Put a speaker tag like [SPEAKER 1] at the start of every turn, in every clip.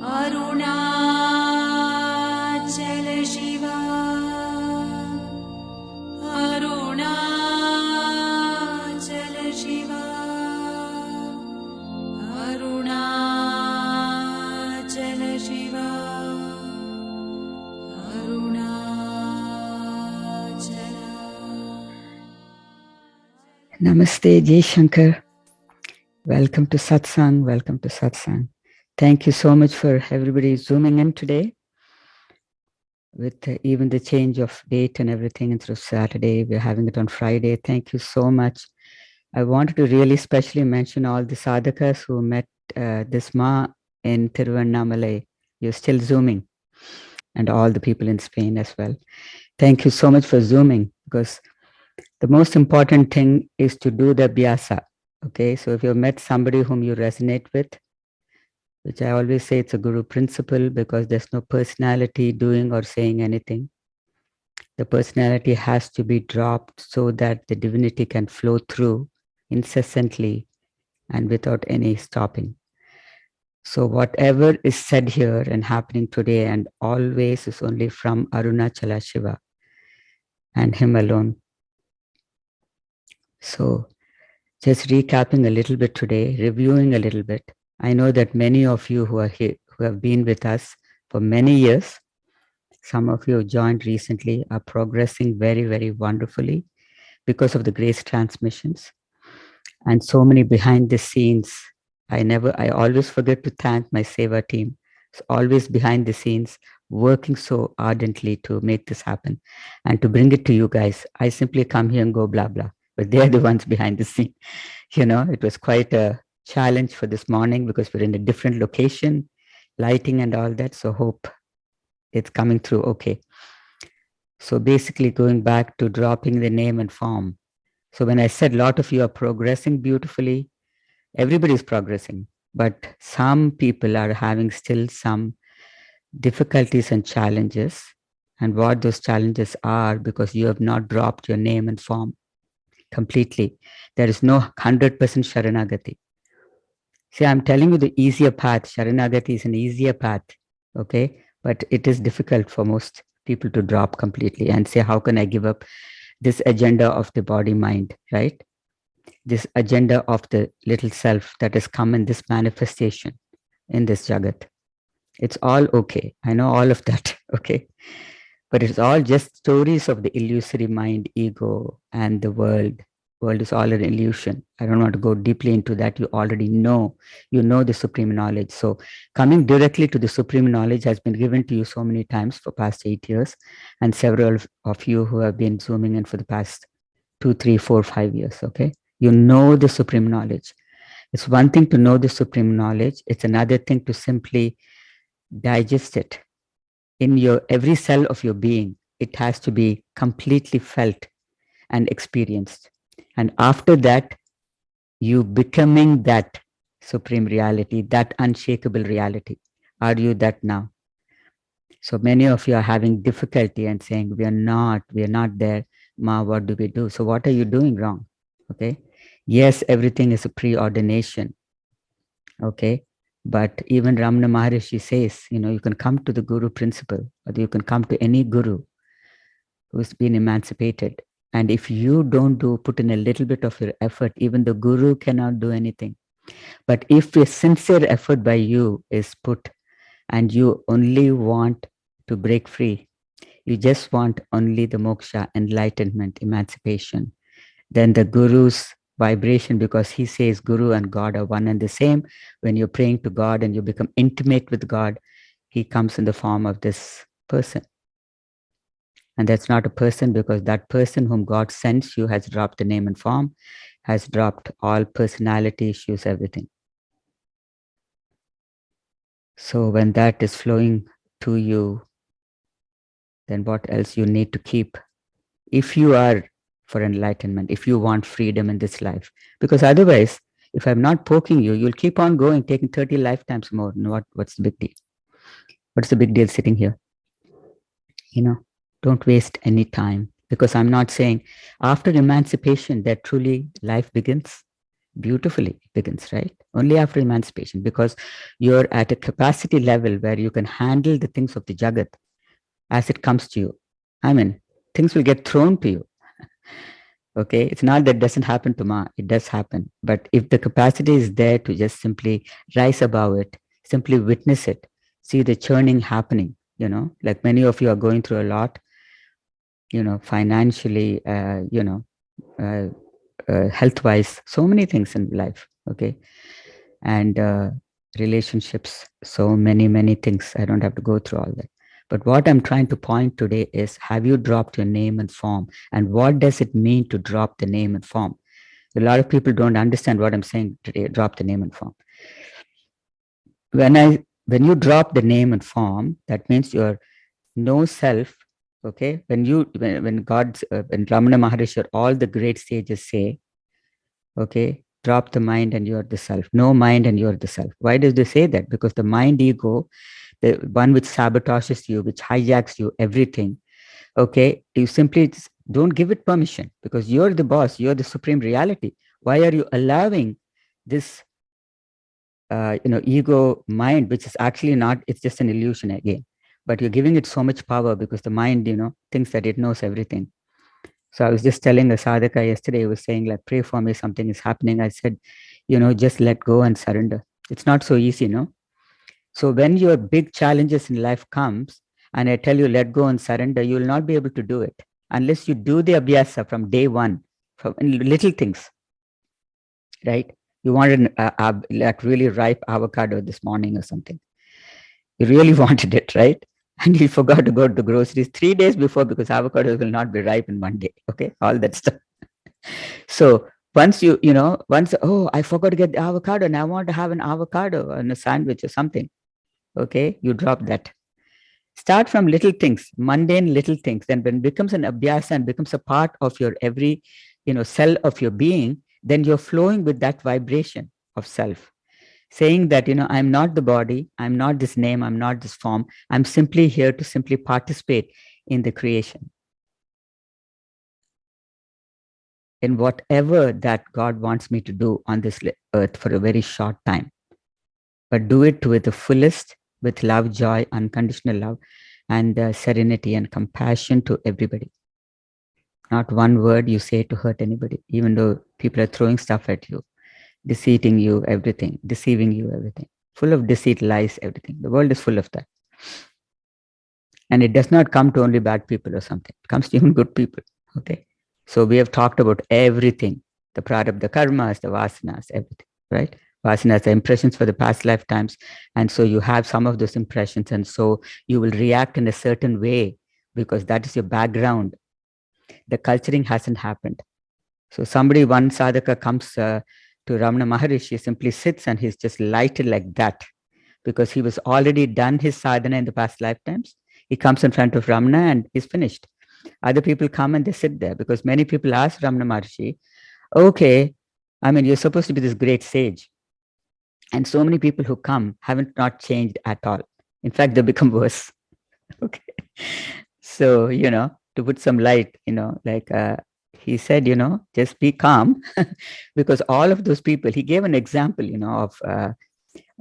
[SPEAKER 1] Arunachala Shiva, Arunachala Shiva, Arunachala Shiva, Arunachala.
[SPEAKER 2] Namaste, Jai Shankar. Welcome to Satsang. Welcome to Satsang. Thank you so much for everybody zooming in today with even the change of date and everything instead of Saturday. We're having it on Friday. Thank you so much. I wanted to really specially mention all the sadhakas who met this Ma in Tiruvannamalai. You're still zooming, and all the people in Spain as well. Thank you so much for zooming, because the most important thing is to do the abhyasa. Okay, so if you've met somebody whom you resonate with, which I always say it's a guru principle, because there's no personality doing or saying anything. The personality has to be dropped so that the divinity can flow through incessantly and without any stopping. So whatever is said here and happening today and always is only from Arunachala Shiva and him alone. So just recapping a little bit today, reviewing a little bit. I know that many of you who are here, who have been with us for many years, some of you who joined recently, are progressing very, very wonderfully because of the grace transmissions. And so many behind the scenes. I always forget to thank my Seva team. It's always behind the scenes, working so ardently to make this happen and to bring it to you guys. I simply come here and go blah, blah, but they're the ones behind the scene. You know, it was quite a challenge for this morning because we're in a different location, lighting and all that. So hope it's coming through okay. So basically going back to dropping the name and form. So when I said a lot of you are progressing beautifully, everybody is progressing, but some people are having still some difficulties and challenges. And what those challenges are, because you have not dropped your name and form completely. There is no 100% Sharanagati. See, I'm telling you the easier path. Sharanagati is an easier path, okay? But it is difficult for most people to drop completely and say, how can I give up this agenda of the body mind, right? This agenda of the little self that has come in this manifestation in this Jagat. It's all okay. I know all of that, okay? But it's all just stories of the illusory mind, ego, and the world. World is all an illusion. I don't want to go deeply into that. You already know. You know the supreme knowledge. So coming directly to the supreme knowledge has been given to you so many times for past 8 years, and several of you who have been zooming in for the past 2, 3, 4, 5 years, okay? You know the supreme knowledge. It's one thing to know the supreme knowledge. It's another thing to simply digest it in your every cell of your being. It has to be completely felt and experienced. And after that, you becoming that supreme reality, that unshakable reality. Are you that now? So many of you are having difficulty and saying, we are not there. Ma, what do we do? So what are you doing wrong? Okay. Yes, everything is a preordination. Okay. But even Ramana Maharshi says, you can come to the guru principle, or you can come to any guru who's been emancipated. And if you don't put in a little bit of your effort, even the guru cannot do anything. But if a sincere effort by you is put and you only want to break free, you just want only the moksha, enlightenment, emancipation, then the guru's vibration, because he says guru and God are one and the same. When you're praying to God and you become intimate with God, he comes in the form of this person. And that's not a person, because that person whom God sends you has dropped the name and form, has dropped all personality issues, everything. So when that is flowing to you, then what else you need to keep? If you are for enlightenment, if you want freedom in this life, because otherwise, if I'm not poking you, you'll keep on going, taking 30 lifetimes more. What's the big deal? What's the big deal sitting here? Don't waste any time, because I'm not saying after emancipation that truly life begins. beautifully begins, right? Only after emancipation, because you're at a capacity level where you can handle the things of the Jagat as it comes to you. I mean, things will get thrown to you. Okay, it's not that doesn't happen to Ma, it does happen. But if the capacity is there to just simply rise above it, simply witness it, see the churning happening, like many of you are going through a lot, financially, uh, health wise, so many things in life. Okay. And relationships, so many things. I don't have to go through all that. But what I'm trying to point today is, have you dropped your name and form? And what does it mean to drop the name and form? A lot of people don't understand what I'm saying today, drop the name and form. When you drop the name and form, that means your no self. Okay. When God's, when Ramana Maharshi or all the great sages say, okay, drop the mind and you're the self. No mind and you're the self. Why does they say that? Because the mind ego, the one which sabotages you, which hijacks you, everything, okay, you simply don't give it permission, because you're the boss, you're the supreme reality. Why are you allowing this ego mind, which is actually not, it's just an illusion again, but you're giving it so much power because the mind thinks that it knows everything. So I was just telling a sadhaka yesterday, he was saying, like, pray for me, something is happening. I said, just let go and surrender. It's not so easy, no? So when your big challenges in life comes, and I tell you, let go and surrender, you will not be able to do it unless you do the abhyasa from day one, from little things, right? You wanted like really ripe avocado this morning or something. You really wanted it, right? And you forgot to go to the groceries 3 days before because avocados will not be ripe in one day. Okay, all that stuff. So once oh, I forgot to get the avocado and I want to have an avocado and a sandwich or something. Okay, you drop that. Start from little things, mundane little things. Then when it becomes an abhyasa and becomes a part of your every, cell of your being, then you're flowing with that vibration of self, saying that, I'm not the body, I'm not this name, I'm not this form. I'm simply here to simply participate in the creation, in whatever that God wants me to do on this earth for a very short time. But do it with the fullest, with love, joy, unconditional love, and serenity and compassion to everybody. Not one word you say to hurt anybody, even though people are throwing stuff at you, deceiving you, everything, deceiving you, everything. Full of deceit, lies, everything. The world is full of that. And it does not come to only bad people or something. It comes to even good people. Okay. So we have talked about everything, the prarabdha, the karmas, the vasanas, everything, right? Vasanas, the impressions for the past lifetimes. And so you have some of those impressions. And so you will react in a certain way because that is your background. The culturing hasn't happened. So one sadhaka comes to Ramana Maharshi, simply sits and he's just lighted like that because he was already done his sadhana in the past lifetimes. He comes in front of Ramana and he's finished. Other people come and they sit there because many people ask Ramana Maharshi, okay, I mean, you're supposed to be this great sage. And so many people who come haven't not changed at all. In fact, they become worse. Okay. So, to put some light, like he said, just be calm because all of those people, he gave an example,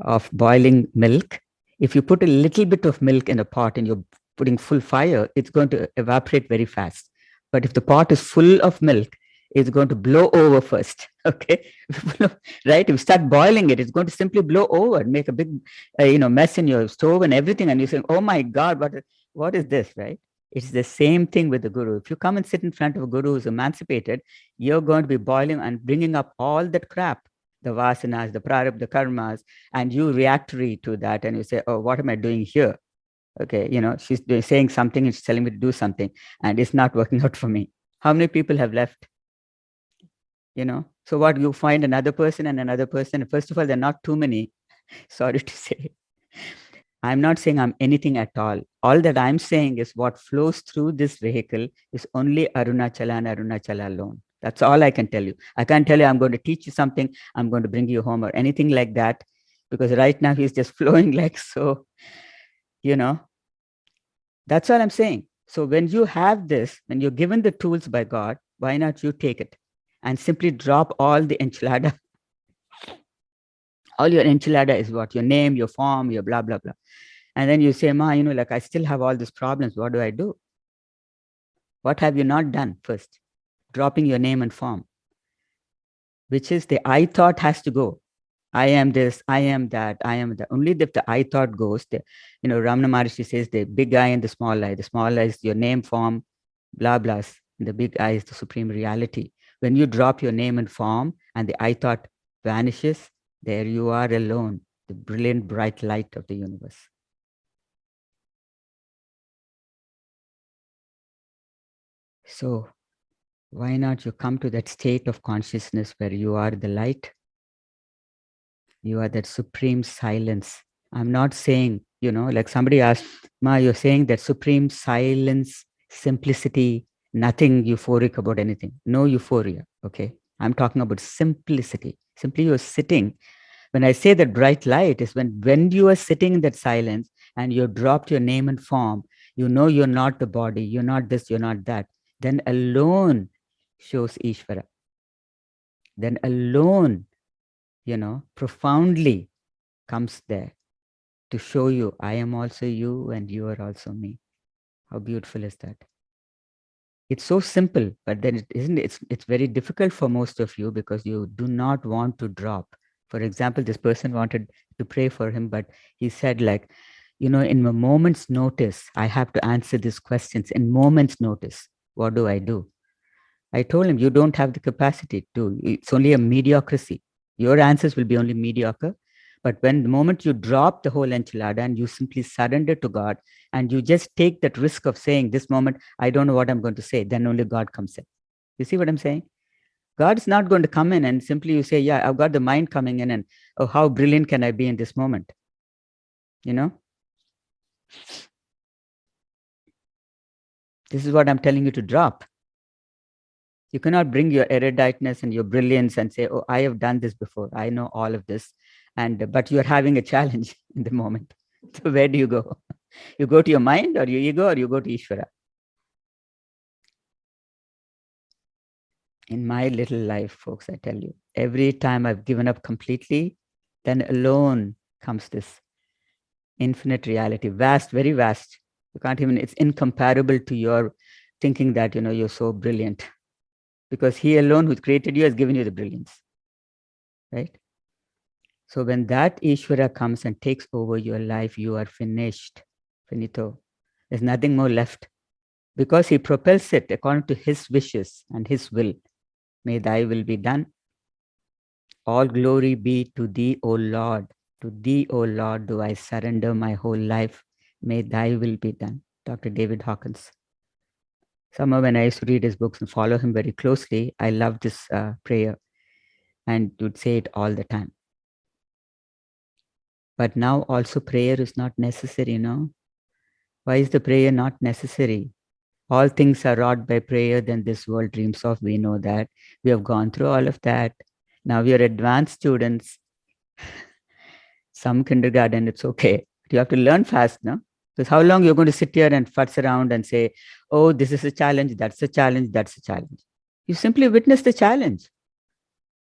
[SPEAKER 2] of boiling milk. If you put a little bit of milk in a pot and you're putting full fire, it's going to evaporate very fast. But if the pot is full of milk, it's going to blow over first. Okay, right? If you start boiling it, it's going to simply blow over and make a big, mess in your stove and everything. And you're saying, "Oh my God, what is this?" Right? It's the same thing with the guru. If you come and sit in front of a guru who's emancipated, you're going to be boiling and bringing up all that crap, the vasanas, the prarabdha, the karmas, and you reactory to that, and you say, "Oh, what am I doing here?" Okay, she's saying something and she's telling me to do something, and it's not working out for me. How many people have left? So what, you find another person and another person. First of all, there are not too many. Sorry to say. I'm not saying I'm anything at all. All that I'm saying is what flows through this vehicle is only Arunachala and Arunachala alone. That's all I can tell you. I can't tell you I'm going to teach you something, I'm going to bring you home or anything like that, because right now he's just flowing like so, that's all I'm saying. So when you have this, when you're given the tools by God, why not you take it and simply drop all the enchilada All your enchilada is what? Your name, your form, your blah, blah, blah. And then you say, Ma, like I still have all these problems. What do I do? What have you not done first? Dropping your name and form, which is the I thought has to go. I am this, I am that, I am that. Only if the I thought goes, Ramana Maharshi says the big I and the small I. The small I is your name, form, blah, blah. And the big I is the supreme reality. When you drop your name and form and the I thought vanishes, there you are alone, the brilliant, bright light of the universe. So why not you come to that state of consciousness where you are the light? You are that supreme silence. I'm not saying, like somebody asked, Ma, you're saying that supreme silence, simplicity, nothing euphoric about anything. No euphoria. Okay. I'm talking about simplicity. Simply you're sitting. When I say that bright light is when you are sitting in that silence and you dropped your name and form, you're not the body, you're not this, you're not that. Then alone shows Ishvara. Then alone, profoundly comes there to show you, I am also you and you are also me. How beautiful is that? It's so simple, but then it's very difficult for most of you because you do not want to drop. For example, this person wanted to pray for him, but he said like, in a moment's notice, I have to answer these questions in moment's notice. What do I do? I told him, you don't have the capacity to. It's only a mediocrity. Your answers will be only mediocre. But when the moment you drop the whole enchilada and you simply surrender to God and you just take that risk of saying, this moment, I don't know what I'm going to say, then only God comes in. You see what I'm saying? God is not going to come in and simply you say, yeah, I've got the mind coming in and, oh, how brilliant can I be in this moment? This is what I'm telling you to drop. You cannot bring your eruditeness and your brilliance and say, oh, I have done this before. I know all of this. But you're having a challenge in the moment. So where do you go? You go to your mind or your ego or you go to Ishvara? In my little life, folks, I tell you, every time I've given up completely, then alone comes this infinite reality, vast, very vast. You can't even, it's incomparable to your thinking that, you're so brilliant. Because he alone who created you has given you the brilliance, right? So when that Ishvara comes and takes over your life, you are finished, finito. There's nothing more left because he propels it according to his wishes and his will. May thy will be done. All glory be to thee, O Lord. To thee, O Lord, do I surrender my whole life. May thy will be done. Dr. David Hawkins. Somehow when I used to read his books and follow him very closely, I loved this prayer and would say it all the time. But now also prayer is not necessary, Why is the prayer not necessary? All things are wrought by prayer than this world dreams of. We know that. We have gone through all of that. Now we are advanced students. Some kindergarten, it's okay. But you have to learn fast, no? Because how long you're going to sit here and futz around and say, oh, this is a challenge, that's a challenge, that's a challenge. You simply witness the challenge.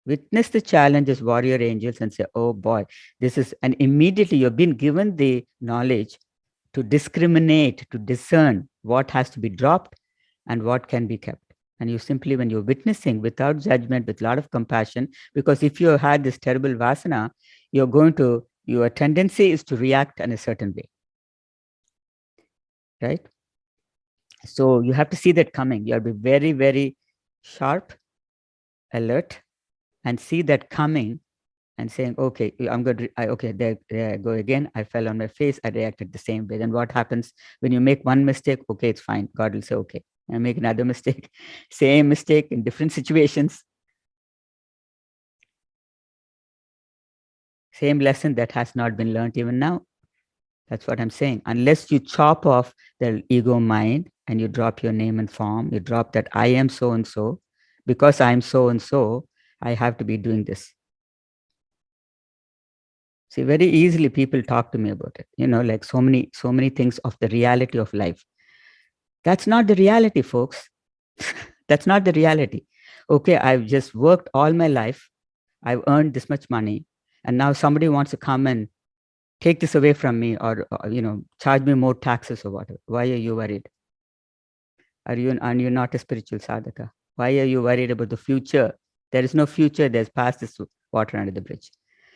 [SPEAKER 2] Witness the challenge as warrior angels and say, oh boy, this is, and immediately you've been given the knowledge to discriminate, to discern what has to be dropped and what can be kept. And you simply, when you're witnessing without judgment, with a lot of compassion, because if you had this terrible vasana, your tendency is to react in a certain way, right? So you have to see that coming. You have to be very, very sharp, alert, and see that coming and saying, okay, I'm going to, okay, there I go again. I fell on my face. I reacted the same way. Then what happens when you make one mistake? Okay, it's fine. God will say, okay. And make another mistake, same mistake in different situations. Same lesson that has not been learned even now. That's what I'm saying. Unless you chop off the ego mind and you drop your name and form, you drop that I am so and so, because I'm so and so, I have to be doing this. See, very easily people talk to me about it, like so many things of the reality of life. That's not the reality, folks. That's not the reality. Okay, I've just worked all my life. I've earned this much money And now somebody wants to come and take this away from me, or charge me more taxes or whatever. Why are you worried? Are you not a spiritual sadhaka? Why are you worried about the future? There is no future. There's past this water under the bridge.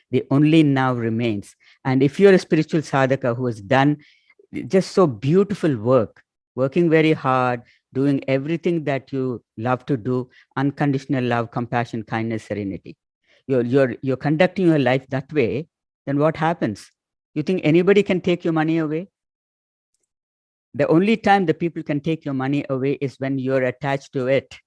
[SPEAKER 2] The only now remains. And if you're a spiritual sadhaka who has done just so beautiful work, working very hard, doing everything that you love to do, unconditional love, compassion, kindness, serenity, you're conducting your life that way, then what happens? You think anybody can take your money away? The only time the people can take your money away is when you're attached to it.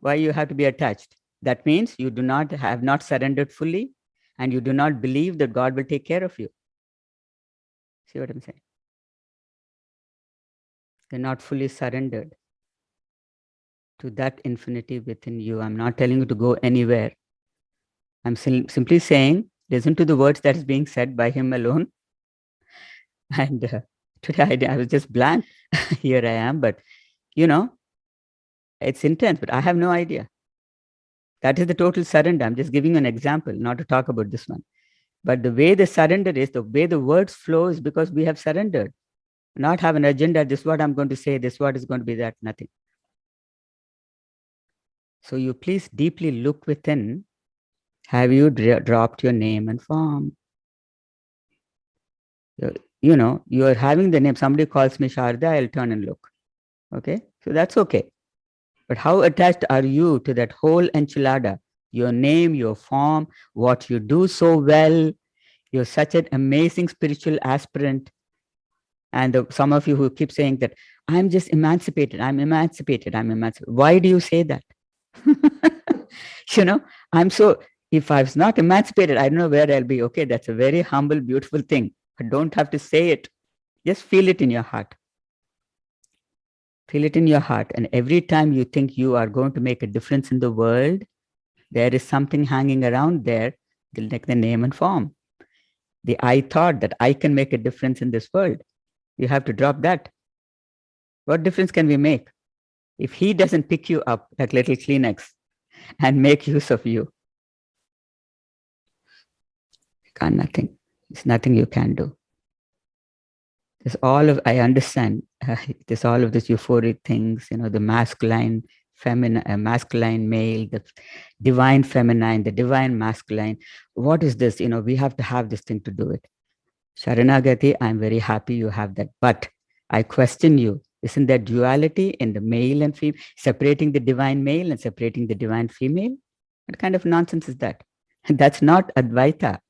[SPEAKER 2] Why you have to be attached? That means you have not surrendered fully, and you do not believe that God will take care of you. See what I'm saying? You're not fully surrendered to that infinity within you. I'm not telling you to go anywhere. I'm simply saying, listen to the words that is being said by him alone. And today I was just blank. Here I am, but it's intense, but I have no idea. That is the total surrender. I'm just giving you an example, not to talk about this one. But the way the surrender is, the way the words flow is because we have surrendered. Not have an agenda, this is what I'm going to say, this what is going to be that, nothing. So you please deeply look within. Have you dropped your name and form? You are having the name. Somebody calls me Sharda, I'll turn and look. Okay, so that's okay. But how attached are you to that whole enchilada? Your name, your form, what you do so well. You're such an amazing spiritual aspirant. And some of you who keep saying that, I'm just emancipated, I'm emancipated, I'm emancipated. Why do you say that? If I was not emancipated, I don't know where I'll be. Okay, that's a very humble, beautiful thing. I don't have to say it. Just feel it in your heart. Feel it in your heart. And every time you think you are going to make a difference in the world, there is something hanging around there, like the name and form. I thought that I can make a difference in this world. You have to drop that. What difference can we make? If he doesn't pick you up like little Kleenex and make use of you, you can't nothing. There's nothing you can do. I understand, there's all of this euphoric things, the masculine, feminine, masculine male, the divine feminine, the divine masculine. What is this? We have to have this thing to do it. Sharanagati, I'm very happy you have that. But I question you. Isn't there duality in the male and female, separating the divine male and separating the divine female? What kind of nonsense is that? That's not Advaita.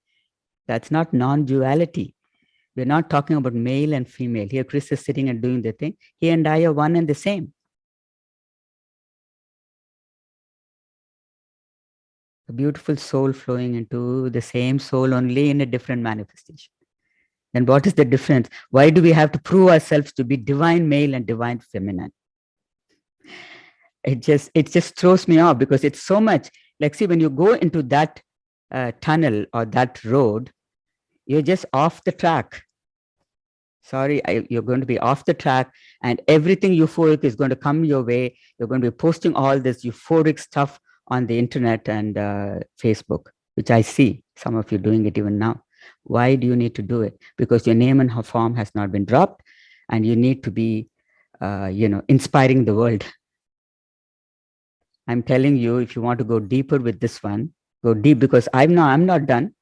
[SPEAKER 2] That's not non-duality. We're not talking about male and female. Here, Chris is sitting and doing the thing. He and I are one and the same. A beautiful soul flowing into the same soul, only in a different manifestation. Then what is the difference? Why do we have to prove ourselves to be divine male and divine feminine? It just throws me off, because it's so much. Like, see, when you go into that tunnel or that road, you're just off the track. Sorry, you're going to be off the track, and everything euphoric is going to come your way. You're going to be posting all this euphoric stuff on the internet and Facebook, which I see some of you doing it even now. Why do you need to do it? Because your name and form has not been dropped, and you need to be, inspiring the world. I'm telling you, if you want to go deeper with this one, go deep, because I'm not done.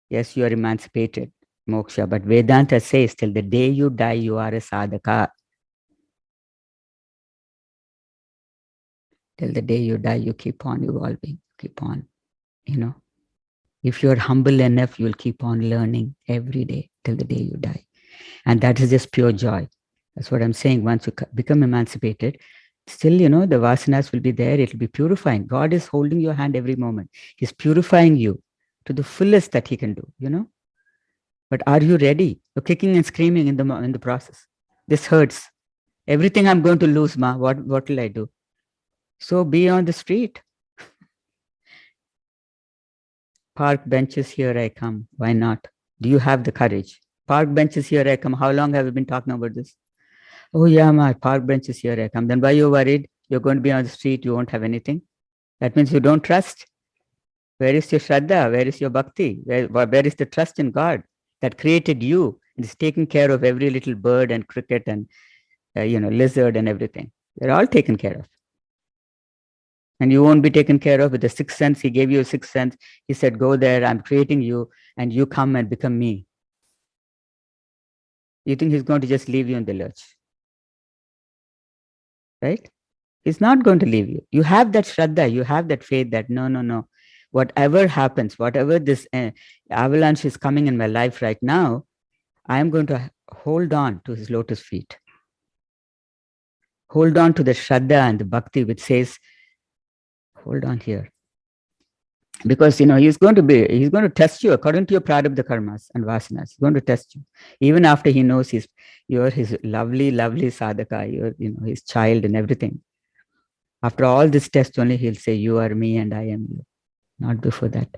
[SPEAKER 2] Yes, you are emancipated, moksha, but Vedanta says till the day you die, you are a sadhaka. Till the day you die, you keep on evolving, keep on, If you're humble enough, you'll keep on learning every day till the day you die. And that is just pure joy. That's what I'm saying. Once you become emancipated, still, the vasanas will be there. It'll be purifying. God is holding your hand every moment. He's purifying you to the fullest that he can do, But are you ready? You're kicking and screaming in the process. This hurts. Everything I'm going to lose, ma. What will I do? So be on the street. Park benches, here I come. Why not? Do you have the courage? Park benches, here I come. How long have we been talking about this? Oh yeah, my park benches, here I come. Then why are you worried? You're going to be on the street. You won't have anything. That means you don't trust. Where is your Shraddha? Where is your Bhakti? Where is the trust in God that created you and is taking care of every little bird and cricket and lizard and everything? They're all taken care of. And you won't be taken care of with the sixth sense. He gave you a sixth sense. He said, go there, I'm creating you, and you come and become me. You think he's going to just leave you in the lurch? Right? He's not going to leave you. You have that Shraddha, you have that faith that no. Whatever happens, whatever this avalanche is coming in my life right now, I am going to hold on to his lotus feet. Hold on to the Shraddha and the Bhakti which says, hold on here. Because he's going to test you according to your prarabdha karmas and vasanas. He's going to test you. Even after he knows you're his lovely, lovely sadhaka, you're his child and everything. After all this test only, he'll say, you are me and I am you. Not before that.